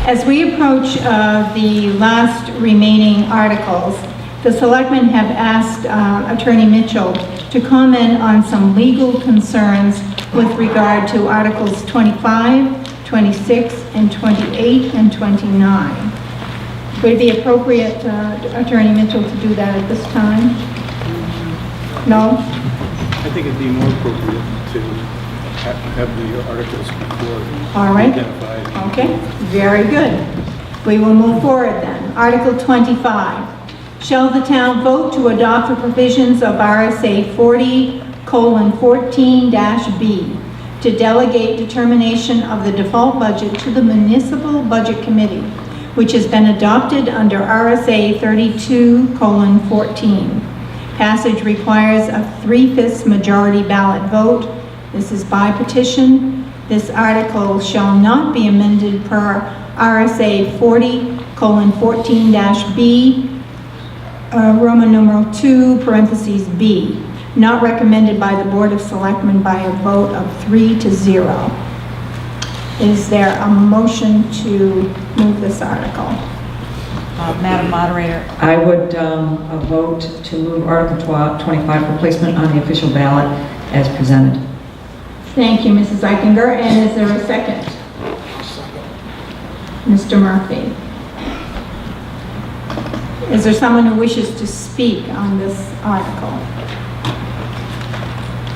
As we approach the last remaining articles, the selectmen have asked Attorney Mitchell to comment on some legal concerns with regard to Articles 25, 26, and 28, and 29. Would it be appropriate, Attorney Mitchell, to do that at this time? No? I think it'd be more appropriate to have the articles before All right. identified. Okay, very good. We will move forward then. Article 25. Shall the town vote to adopt the provisions of RSA 40:14-B to delegate determination of the default budget to the Municipal Budget Committee, which has been adopted under RSA 32:14. Passage requires a 3/5 majority ballot vote. This is by petition. This article shall not be amended per RSA 40:14-B, Roman numeral 2, parentheses B, not recommended by the Board of Selectmen by a vote of 3-0. Is there a motion to move this article? Madam Moderator, I would vote to move Article 25 for placement on the official ballot as presented. Thank you, Mrs. Eickinger, and is there a second? Mr. Murphy. Is there someone who wishes to speak on this article?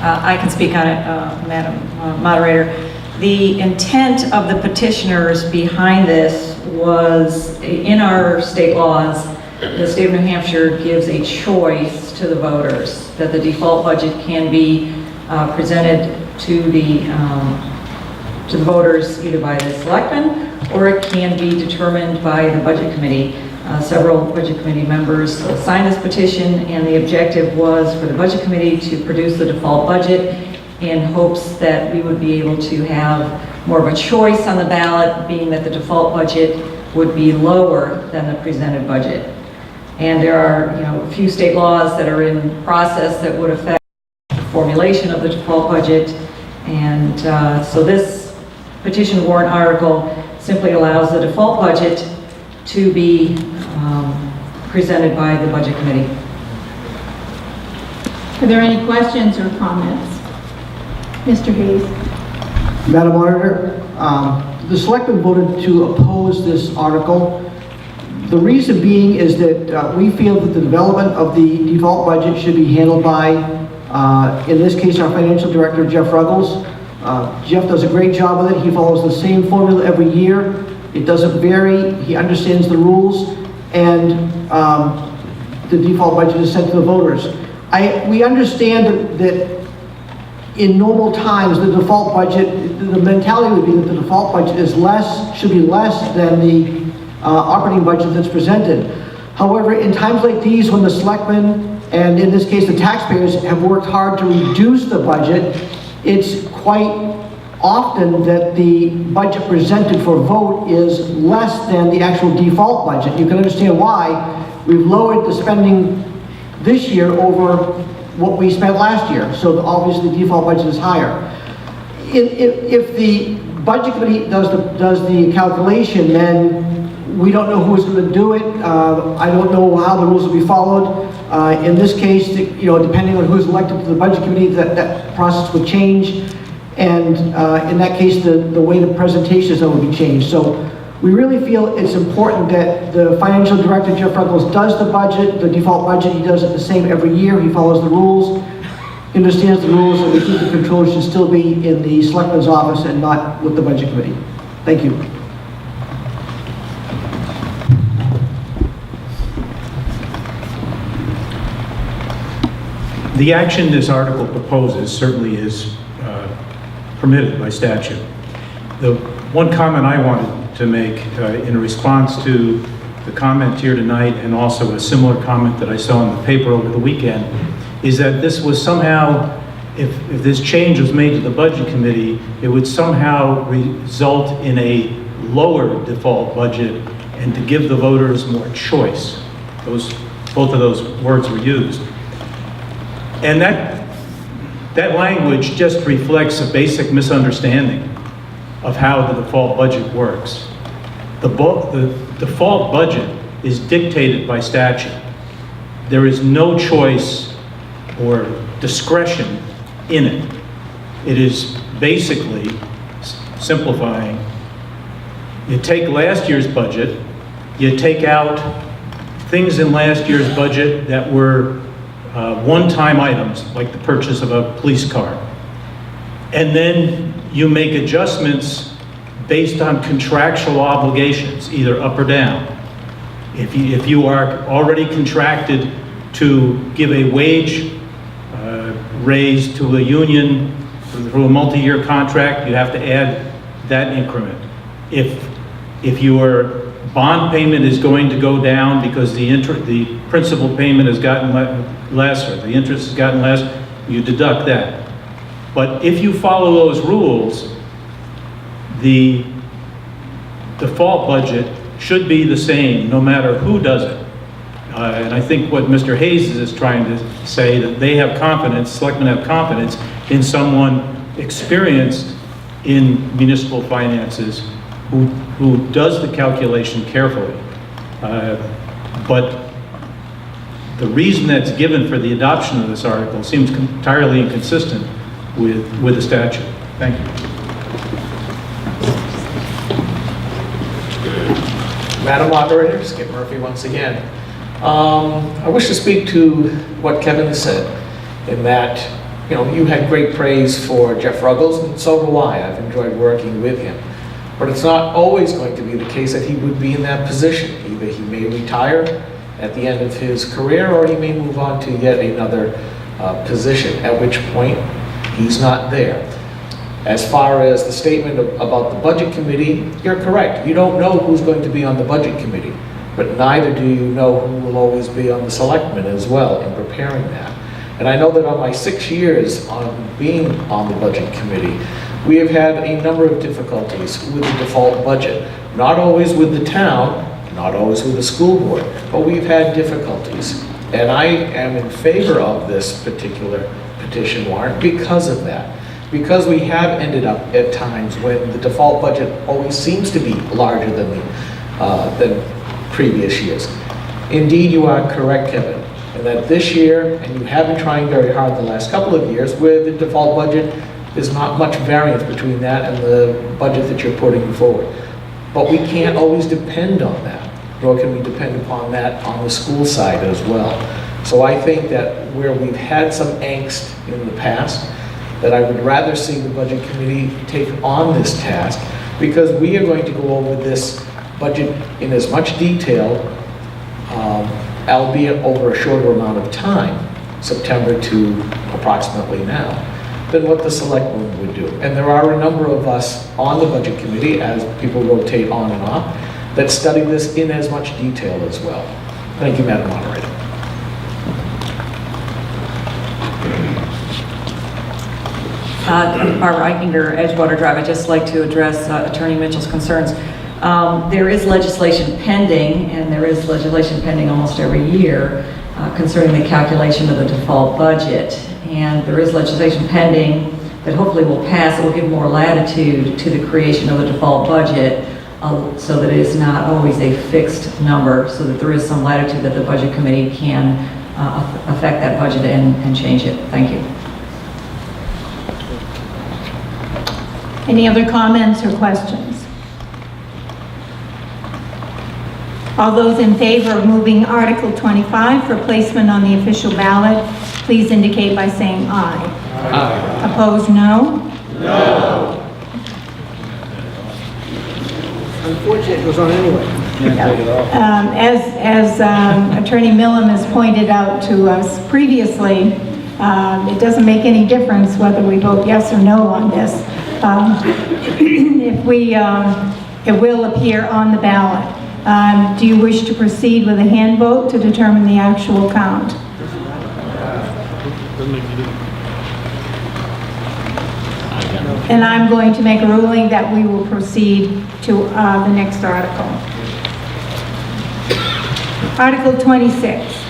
I can speak on it, Madam Moderator. The intent of the petitioners behind this was, in our state laws, the state of New Hampshire gives a choice to the voters that the default budget can be presented to the voters either by the selectmen or it can be determined by the budget committee. Several budget committee members signed this petition, and the objective was for the budget committee to produce the default budget in hopes that we would be able to have more of a choice on the ballot, being that the default budget would be lower than the presented budget. And there are, a few state laws that are in process that would affect the formulation of the default budget. And so this petition warrant article simply allows the default budget to be presented by the budget committee. Are there any questions or comments? Mr. Hayes. Madam Auditor, the selectmen voted to oppose this article. The reason being is that we feel that the development of the default budget should be handled by, in this case, our financial director, Jeff Ruggles. Jeff does a great job with it. He follows the same formula every year. It doesn't vary. He understands the rules, and the default budget is sent to the voters. We understand that in normal times, the default budget, the mentality would be that the default budget is should be less than the operating budget that's presented. However, in times like these, when the selectmen, and in this case the taxpayers, have worked hard to reduce the budget, it's quite often that the budget presented for vote is less than the actual default budget. You can understand why we've lowered the spending this year over what we spent last year. So obviously the default budget is higher. If the budget committee does the calculation, then we don't know who's going to do it. I don't know how the rules will be followed. In this case, depending on who's elected to the budget committee, that process would change. And in that case, the way the presentations would be changed. So we really feel it's important that the financial director, Jeff Ruggles, does the budget, the default budget. He does it the same every year. He follows the rules, he understands the rules, and we think the control should still be in the selectman's office and not with the budget committee. Thank you. The action this article proposes certainly is permitted by statute. The one comment I wanted to make in response to the comment here tonight, and also a similar comment that I saw in the paper over the weekend, is that this was somehow, if this change was made to the budget committee, it would somehow result in a lower default budget and to give the voters more choice. Both of those words were used. And that language just reflects a basic misunderstanding of how the default budget works. the default budget is dictated by statute. There is no choice or discretion in it. It is basically, simplifying, you take last year's budget, you take out things in last year's budget that were one-time items, like the purchase of a police car. And then you make adjustments based on contractual obligations, either up or down. If you are already contracted to give a wage raise to a union through a multi-year contract, you have to add that increment. If your bond payment is going to go down because the principal payment has gotten less, or the interest has gotten less, you deduct that. But if you follow those rules, the default budget should be the same no matter who does it. And I think what Mr. Hayes is trying to say, that they have confidence, selectmen have confidence in someone experienced in municipal finances who does the calculation carefully. But the reason that's given for the adoption of this article seems entirely inconsistent with the statute. Thank you. Madam Moderator, Skip Murphy once again. I wish to speak to what Kevin has said, in that, you know, you had great praise for Jeff Ruggles, and so do I. I've enjoyed working with him. But it's not always going to be the case that he would be in that position. Either he may retire at the end of his career, or he may move on to yet another position, at which point he's not there. As far as the statement about the Budget Committee, you're correct. You don't know who's going to be on the Budget Committee, but neither do you know who will always be on the Selectmen as well in preparing that. And I know that on my 6 years on being on the Budget Committee, we have had a number of difficulties with the default budget. Not always with the town, not always with the school board, but we've had difficulties. And I am in favor of this particular petition warrant because of that. Because we have ended up at times when the default budget always seems to be larger than previous years. Indeed, you are correct, Kevin, and that this year, and you have been trying very hard the last couple of years, where the default budget, there's not much variance between that and the budget that you're putting forward. But we can't always depend on that, nor can we depend upon that on the school side as well. So I think that where we've had some angst in the past, that I would rather see the Budget Committee take on this task, because we are going to go over this budget in as much detail, albeit over a shorter amount of time, September to approximately now, than what the Selectmen would do. And there are a number of us on the Budget Committee, as people rotate on and off, that study this in as much detail as well. Thank you, Madam Moderator. Barbara Eichinger, Edgewater Drive. I'd just like to address Attorney Mitchell's concerns. There is legislation pending, and there is legislation pending almost every year concerning the calculation of the default budget. And there is legislation pending that hopefully will pass. It will give more latitude to the creation of the default budget so that it is not always a fixed number, so that there is some latitude that the Budget Committee can affect that budget and change it. Thank you. Any other comments or questions? All those in favor of moving Article 25 for placement on the official ballot, please indicate by saying aye. Aye. Opposed, no? No. Unfortunately, it goes on anyway. As Attorney Millam has pointed out to us previously, it doesn't make any difference whether we vote yes or no on this. It will appear on the ballot. Do you wish to proceed with a hand vote to determine the actual count? And I'm going to make a ruling that we will proceed to the next article. Article 26.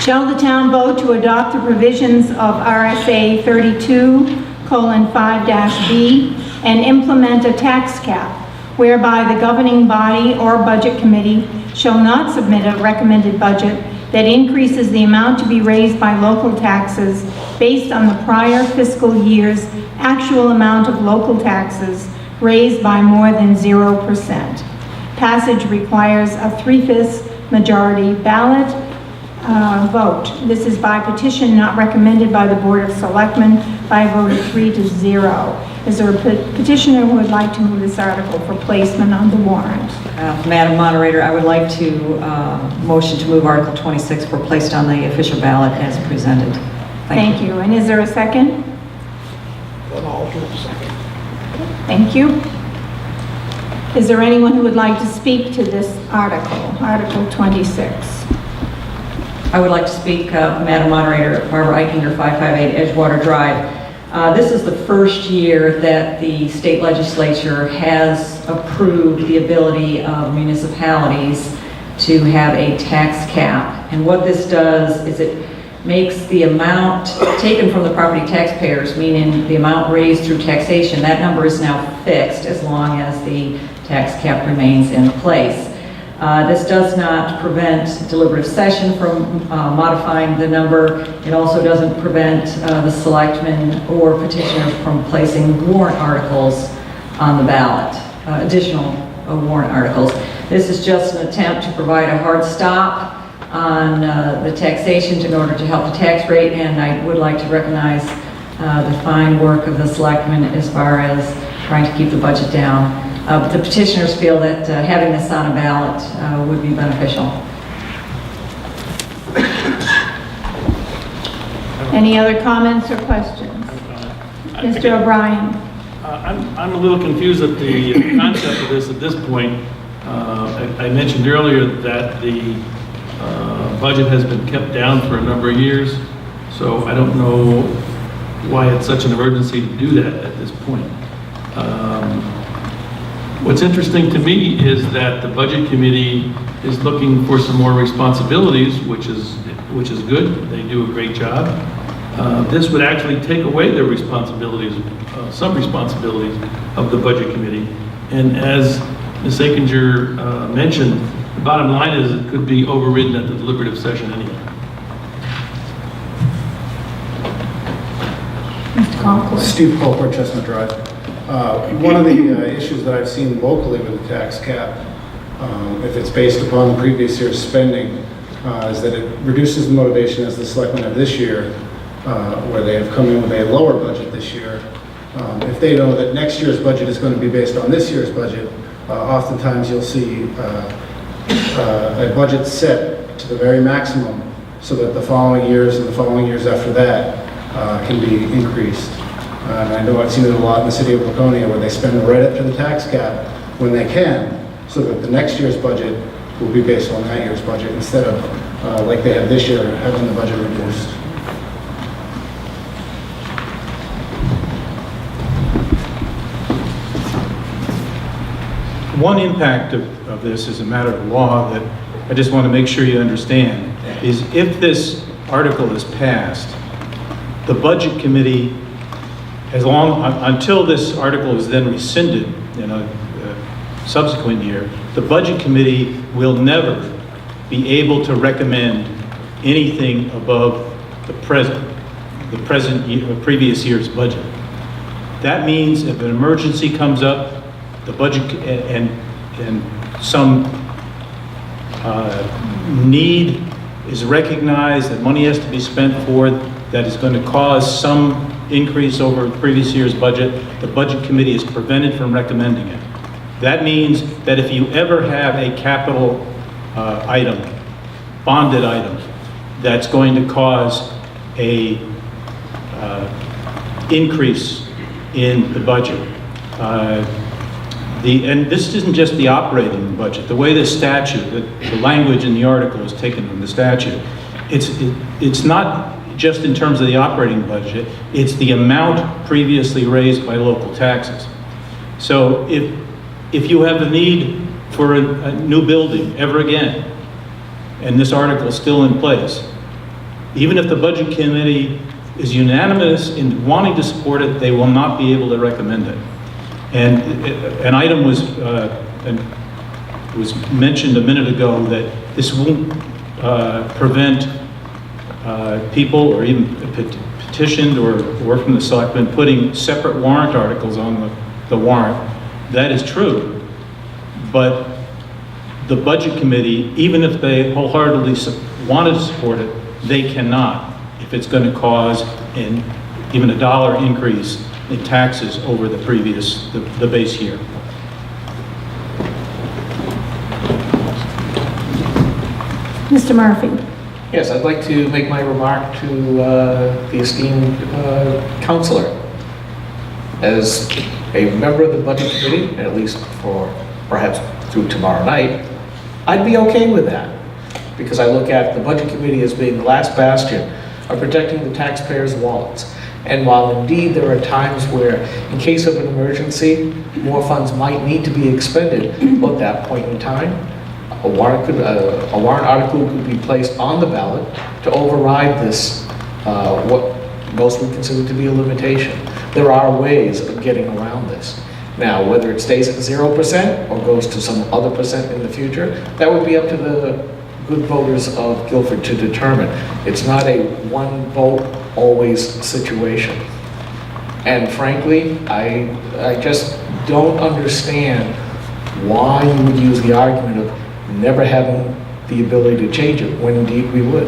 Shall the town vote to adopt the provisions of RSA 32:5-B and implement a tax cap whereby the governing body or budget committee shall not submit a recommended budget that increases the amount to be raised by local taxes based on the prior fiscal year's actual amount of local taxes raised by more than 0%. Passage requires a 3/5 majority ballot vote. This is by petition not recommended by the Board of Selectmen by a vote of 3-0. Is there a petitioner who would like to move this article for placement on the warrant? Madam Moderator, I would like to motion to move Article 26 for placed on the official ballot as presented. Thank you. And is there a second? Then I'll do a second. Thank you. Is there anyone who would like to speak to this article, Article 26? I would like to speak, Madam Moderator, Barbara Eichinger, 558 Edgewater Drive. This is the first year that the state legislature has approved the ability of municipalities to have a tax cap. And what this does is it makes the amount taken from the property taxpayers, meaning the amount raised through taxation, that number is now fixed as long as the tax cap remains in place. This does not prevent deliberative session from modifying the number. It also doesn't prevent the selectmen or petitioners from placing warrant articles on the ballot, additional warrant articles. This is just an attempt to provide a hard stop on the taxation in order to help the tax rate, and I would like to recognize the fine work of the selectmen as far as trying to keep the budget down. But the petitioners feel that having this on a ballot would be beneficial. Any other comments or questions? Mr. O'Brien? I'm a little confused at the concept of this at this point. I mentioned earlier that the budget has been kept down for a number of years, so I don't know why it's such an emergency to do that at this point. What's interesting to me is that the Budget Committee is looking for some more responsibilities, which is good. They do a great job. This would actually take away their responsibilities, some responsibilities of the Budget Committee. And as Ms. Aikinger mentioned, the bottom line is it could be overridden at the deliberative session anyway. Mr. Conklin? Steve Colbert, Chestnut Drive. One of the issues that I've seen locally with the tax cap, if it's based upon the previous year's spending, is that it reduces the motivation as the selectmen of this year, where they have come in with a lower budget this year. If they know that next year's budget is going to be based on this year's budget, oftentimes you'll see a budget set to the very maximum so that the following years and the following years after that can be increased. And I know I've seen it a lot in the city of Laconia where they spend right up to the tax cap when they can, so that the next year's budget will be based on that year's budget instead of like they have this year, having the budget reduced. One impact of this as a matter of law that I just want to make sure you understand is if this article is passed, the Budget Committee, until this article is then rescinded in a subsequent year, the Budget Committee will never be able to recommend anything above the previous year's budget. That means if an emergency comes up, the budget and some need is recognized that money has to be spent for that is going to cause some increase over the previous year's budget, the Budget Committee is prevented from recommending it. That means that if you ever have a capital item, bonded item, that's going to cause a increase in the budget. And this isn't just the operating budget. The way the statute, the language in the article is taken from the statute, it's not just in terms of the operating budget, it's the amount previously raised by local taxes. So if you have a need for a new building ever again, and this article is still in place, even if the Budget Committee is unanimous in wanting to support it, they will not be able to recommend it. And an item was mentioned a minute ago that this won't prevent people or even petitioned or from the selectmen putting separate warrant articles on the warrant. That is true, but the budget committee, even if they wholeheartedly wanted to support it, they cannot if it's going to cause even a dollar increase in taxes over the previous, the base year. Mr. Murphy. Yes, I'd like to make my remark to the esteemed counselor. As a member of the budget committee, and at least for perhaps through tomorrow night, I'd be okay with that. Because I look at the budget committee as being the last bastion of protecting the taxpayers' wallets. And while indeed there are times where, in case of an emergency, more funds might need to be expended, but at that point in time, a warrant article could be placed on the ballot to override this, what most would consider to be a limitation. There are ways of getting around this. Now, whether it stays at 0% or goes to some other percent in the future, that would be up to the good voters of Guilford to determine. It's not a one vote always situation. And frankly, I just don't understand why you would use the argument of never having the ability to change it, when indeed we would.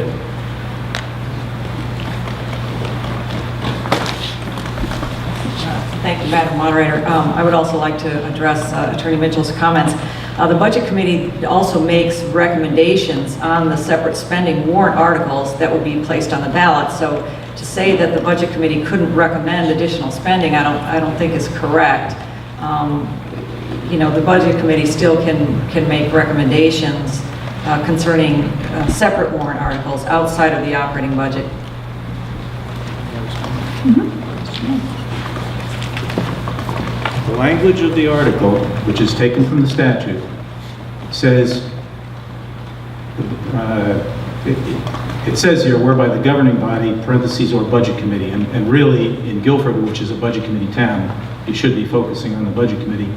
Thank you, Madam Moderator. I would also like to address Attorney Mitchell's comments. The Budget Committee also makes recommendations on the separate spending warrant articles that will be placed on the ballot. So to say that the Budget Committee couldn't recommend additional spending, I don't think is correct. You know, the Budget Committee still can make recommendations concerning separate warrant articles outside of the operating budget. The language of the article, which is taken from the statute, says, it says here, whereby the governing body, parentheses, or budget committee, and really in Guilford, which is a budget committee town, you should be focusing on the budget committee,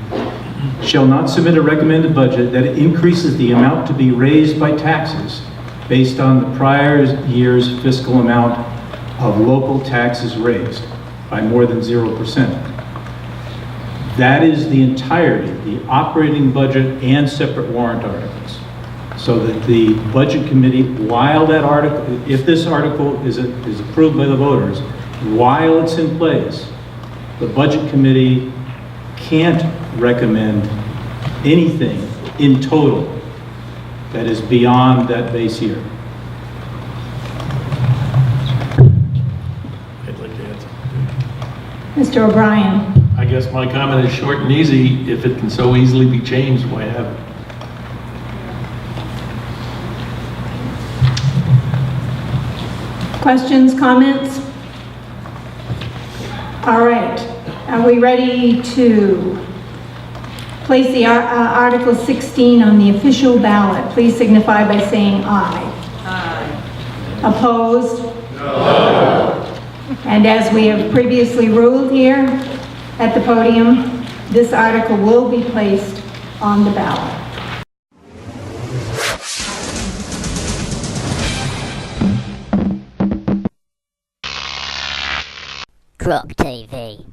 shall not submit a recommended budget that increases the amount to be raised by taxes based on the prior year's fiscal amount of local taxes raised by more than 0%. That is the entirety, the operating budget and separate warrant articles. So that the budget committee, while that article, if this article is approved by the voters, while it's in place, the budget committee can't recommend anything in total that is beyond that base year. I'd like to add something. Mr. O'Brien. I guess my comment is short and easy. If it can so easily be changed, why have it? Questions, comments? All right. Are we ready to place the Article 16 on the official ballot? Please signify by saying aye. Aye. Opposed? No. And as we have previously ruled here at the podium, this article will be placed on the ballot. Croc TV.